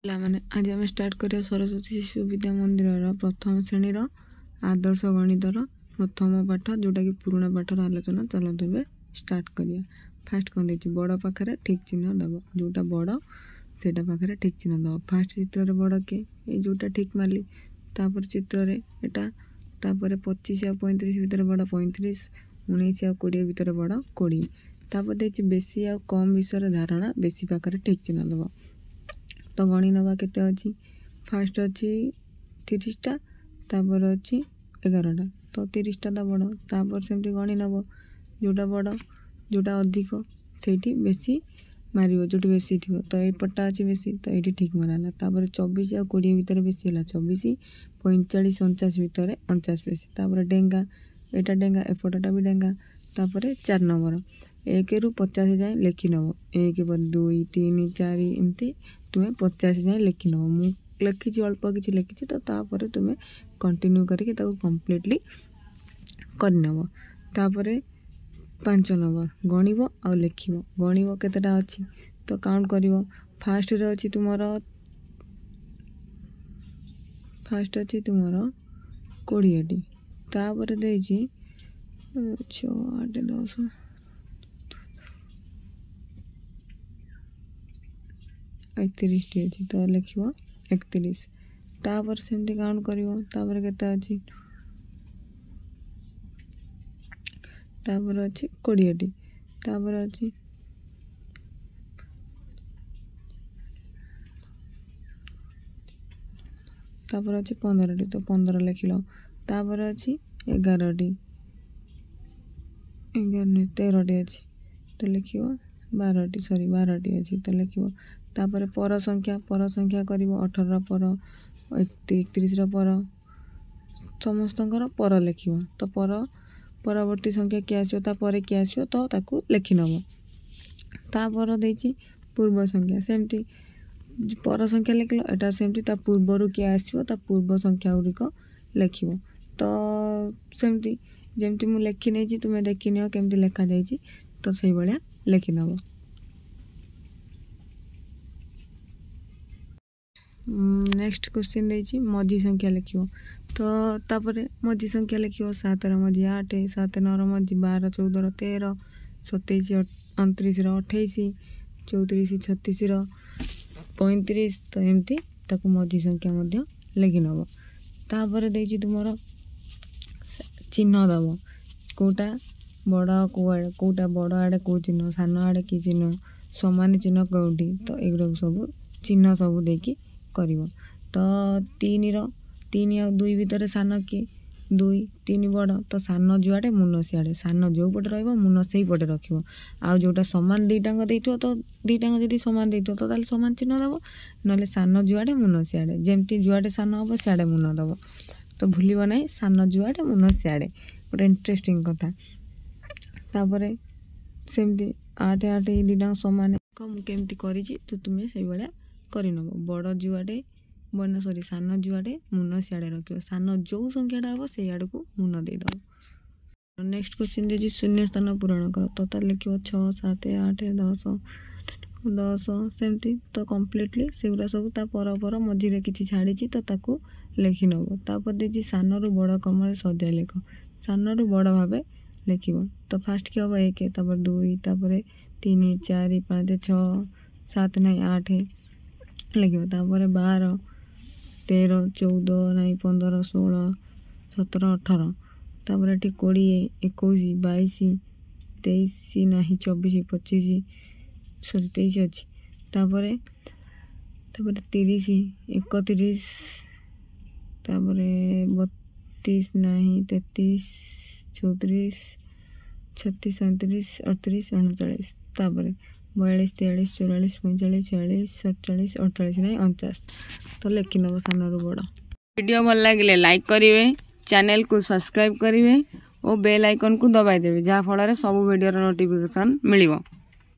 मैंने आज आम स्टार्ट करिया सरस्वती शिशु विद्या मंदिर प्रथम श्रेणी आदर्श गणितर प्रथम पाठ जोटा कि पुराणा पाठर आलोचना चलो तेज स्टार्ट करिया। फास्ट कौन देखिए बड़ पाखे ठीक चिन्ह दब जोटा बड़ से पाखे ठीक चिन्ह दब। फास्ट चित्र बड़ किए जोटा ठीक मारली तापर चित्र एटा तापर 25 आ 35 भितर बड़ 35 19 आ 20 भितर बड़ 20 तापर देखिए बेसी आ कम विषय धारणा बेसी पाखे ठीक चिन्ह दब। तो गणी नवा केते अच्छी फास्ट अच्छी 30टा तापर अच्छी 11टा तो 30टा तो बड़ तापर सेमती गणी नब जोटा बड़ जोटा अधिक से बेसी मारियो जोटी बेसी थी तो ये पट्टा अच्छी बेसी तो ये ठीक मराला। तापर 24 आ 20 भितर बेसी है 24 45 49 भितर 49 बेसी तापर डेंगा एटा डेंगा एपटा भी डेंगा तापर 4 नंबर 1 रु 50 जाए लिखि नब 1 2 3 4 एमती तुम्हें 50 जाए लिखि नब। मु लिखी अल्प किसी लिखी तो तापर तुम्हें कंटिन्यू करके कम्प्लीटली करनब। तापर 5 नंबर गणिब आ लिखिब गणिब केतेटा अच्छी तो काउंट करिवो। फास्ट रे अच्छी तुमर फास्ट अच्छी तुमर 20टी तापर देछि 6 8 10 31टी अच्छी तो लिखिब 31 तापर सेमती काउंट करिवो। तापर केते अच्छी तापर अच्छी 20टी तापर अच्छी तापर अच्छी 15टी तो 15 लिखिल। तापर अच्छी 11टी 13टी अच्छी तो लिखिब 12टी सॉरी 12टी अच्छी तो लिखिब। तापर पर संख्या करिब 18 पर 31 पर समस्त पर लिखिब तो पर परवर्ती संख्या किए आसो तापर किए आसो तो ताकू लिखि नब। तापर देछि पूर्व संख्या सेमती पर संख्या लिखल एटार सेमती ता पूर्वर किए आसो ता पूर्व संख्या गुड़िक लिखिब तो सेमती जेमती मु लिखि नहीं तुम्हें देखि नियो केमती लिखा जाइछि तो सही भलिया लिखि नब। नेक्स्ट क्वेश्चन देछि मझी संख्या लिखियो तो तापर मझी संख्या लिखियो 7 मझी 8 7 9 मझी 12 14 13 27 29 28 34 36 35 तो एमती ताको मझी संख्या मध्य लिखि नब। तापर देछि तुमरो चिन्ह दब कोटा बड़ कोटा बड़ आड़े को चिन्ह सान आड़े कि चिन्ह समान चिन्ह कौटी तो एगुरा सब चिन्ह सब देकी करिवो। तो 3 आ 2 भितर सान किए 2 3 बड़ तो सान जुआड़े मुन सियाड़े सान जो पटे रहिबो मुन सेही पटे रखिबो। आ जोटा समान दुईटांग देइथो तो दुईटांग जदि समान देइथो तो ताले समान चिन्ह दबो नले सान जुआड़े मुन सियाड़े जेमती जुआड़े सान हबो सियाड़े मुन दबो तो भूलिबो नाही सान जुआड़े मुन सियाड़े गोटे इंटरेस्टिंग कथा। तापर सेमती 8 8 दुईटांग समान मु केमती करिछि तो तुम्हें सेही भलिया करि नबो। बड़ जुआड़े बना सॉरी सान जुआड़े मुन सियाड़े रखियो सान जो संख्याटा हम से आड़ को मुन दे दब। नेक्स्ट क्वेश्चन दे शून्य स्थान पूरण कर तो तार लिखियो 6 7 8 10 10 सेमती तो कम्प्लीटली सेगुरा सब ता पर मझे किसी छाड़ी तो ताकू लिखि नब। तापर देछि सान रु बड़ क्रम सजाई लिख सान रु बड़ भाव लिख तो फास्ट कि हम 1 तापर 2 तापर 3 4 5 6 7 नहीं 8 लिख तापर 12 13 14 नहीं 15 16 17 18 तापर ये 20 21 22 23 नहीं 24 25 सॉरी 23 अच्छी तापर 30 31 तापर 32 नहीं 33 34 36 37 38 39 तापर 42 43 44 45 46 47 48 नहीं 49 तो लिखि नब सान रु बड़। वीडियो भल लगे लाइक करेंगे चैनल को सब्सक्राइब करेंगे और बेल आइकन को दबाई देवे जहाँ फल सब वीडियो नोटिफिकेशन मिलिबो।